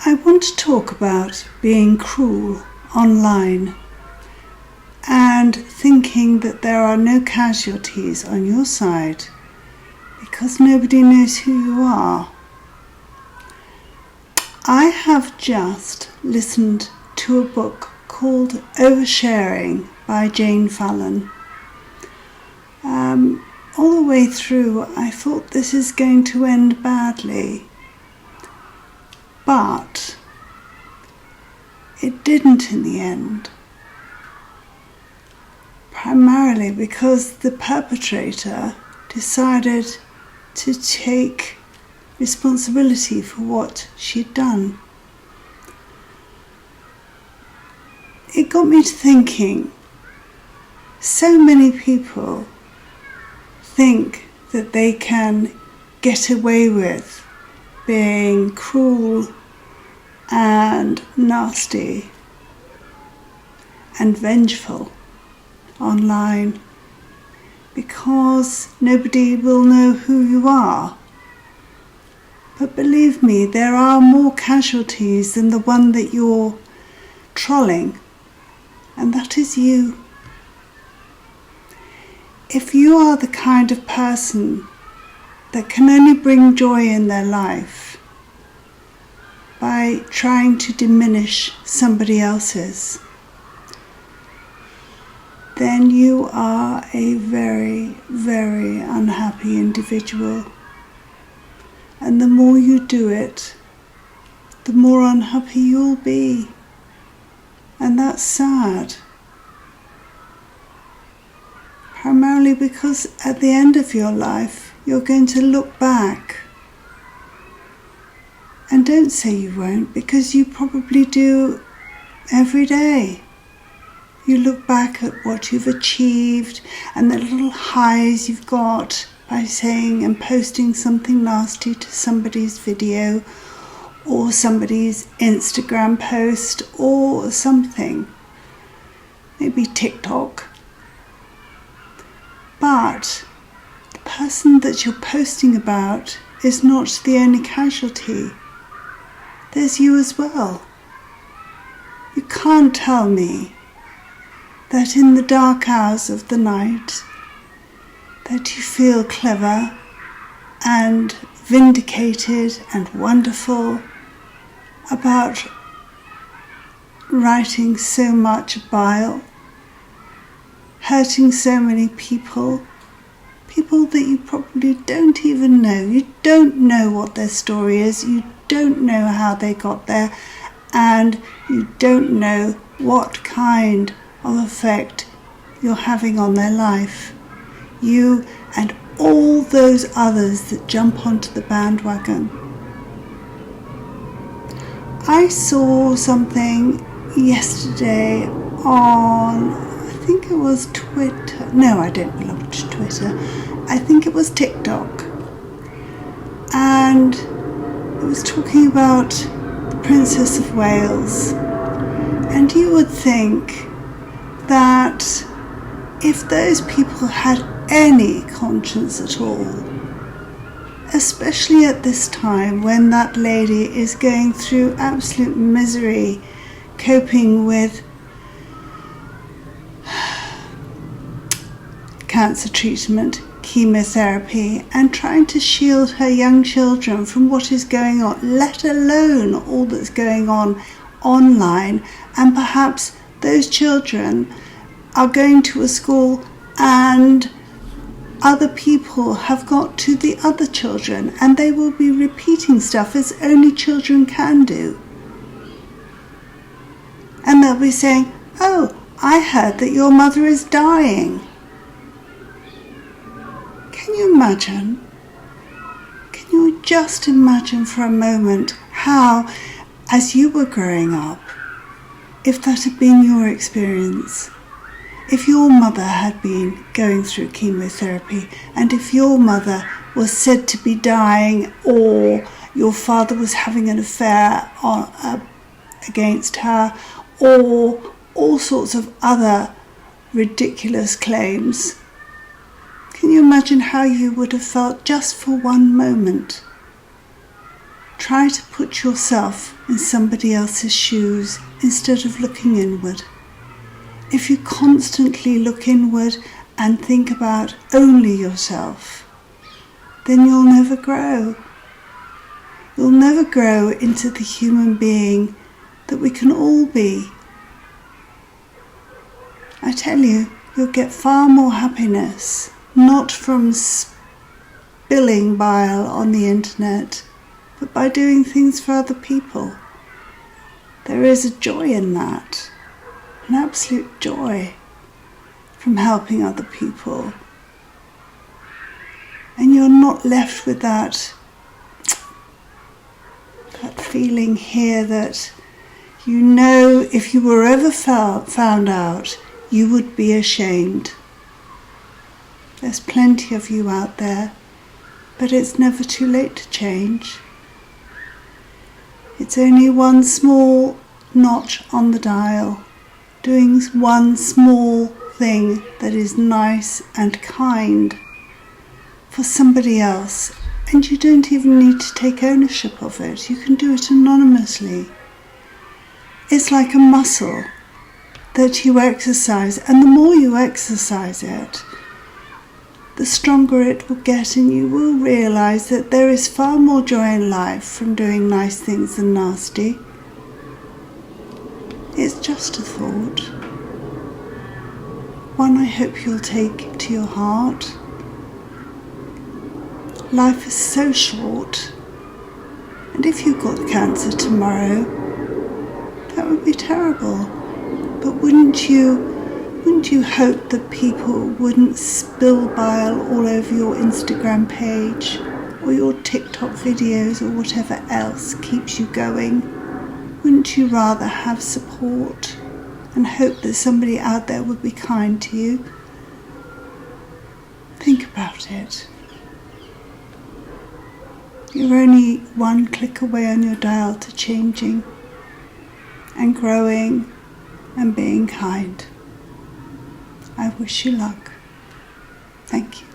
I want to talk about being cruel online and thinking that there are no casualties on your side because nobody knows who you are. I have just listened to a book called Oversharing by Jane Fallon. All the way through I thought this is going to end badly, but it didn't in the end. Primarily because the perpetrator decided to take responsibility for what she'd done. It got me to thinking, so many people think that they can get away with being cruel and nasty and vengeful online because nobody will know who you are. But believe me, there are more casualties than the one that you're trolling, and that is you. If you are the kind of person that can only bring joy in their life by trying to diminish somebody else's, then you are a very, very unhappy individual. And the more you do it, the more unhappy you'll be. And that's sad. Primarily because at the end of your life, you're going to look back. And don't say you won't, because you probably do every day. You look back at what you've achieved and the little highs you've got by saying and posting something nasty to somebody's video or somebody's Instagram post or something. Maybe TikTok. But the person that you're posting about is not the only casualty. There's you as well. You can't tell me that in the dark hours of the night that you feel clever and vindicated and wonderful about writing so much bile, hurting so many people that you probably don't even know. You don't know what their story is, you don't know how they got there, and you don't know what kind of effect you're having on their life. You and all those others that jump onto the bandwagon. I saw something yesterday on, I think it was Twitter. No, I don't belong to Twitter. I think it was TikTok. And it was talking about the Princess of Wales. And you would think that if those people had any conscience at all, especially at this time when that lady is going through absolute misery, coping with cancer treatment, chemotherapy, and trying to shield her young children from what is going on, let alone all that's going on online, and perhaps those children are going to a school and other people have got to the other children and they will be repeating stuff as only children can do. And they'll be saying, "Oh, I heard that your mother is dying." Can you imagine? Can you just imagine for a moment how, as you were growing up, if that had been your experience, if your mother had been going through chemotherapy and if your mother was said to be dying or your father was having an affair against her or all sorts of other ridiculous claims, can you imagine how you would have felt just for one moment? Try to put yourself in somebody else's shoes instead of looking inward. If you constantly look inward and think about only yourself, then you'll never grow. You'll never grow into the human being that we can all be. I tell you, you'll get far more happiness, not from spilling bile on the internet, but by doing things for other people. There is a joy in that, an absolute joy from helping other people. And you're not left with that feeling here that you know if you were ever found out, you would be ashamed. There's plenty of you out there, but it's never too late to change. It's only one small notch on the dial, doing one small thing that is nice and kind for somebody else, and you don't even need to take ownership of it. You can do it anonymously. It's like a muscle that you exercise, and the more you exercise it, the stronger it will get, and you will realise that there is far more joy in life from doing nice things than nasty. It's just a thought, one I hope you'll take to your heart. Life is so short, and if you got cancer tomorrow, that would be terrible. But wouldn't you hope that people wouldn't spill bile all over your Instagram page or your TikTok videos or whatever else keeps you going? Wouldn't you rather have support and hope that somebody out there would be kind to you? Think about it. You're only one click away on your dial to changing and growing and being kind. I wish you luck. Thank you.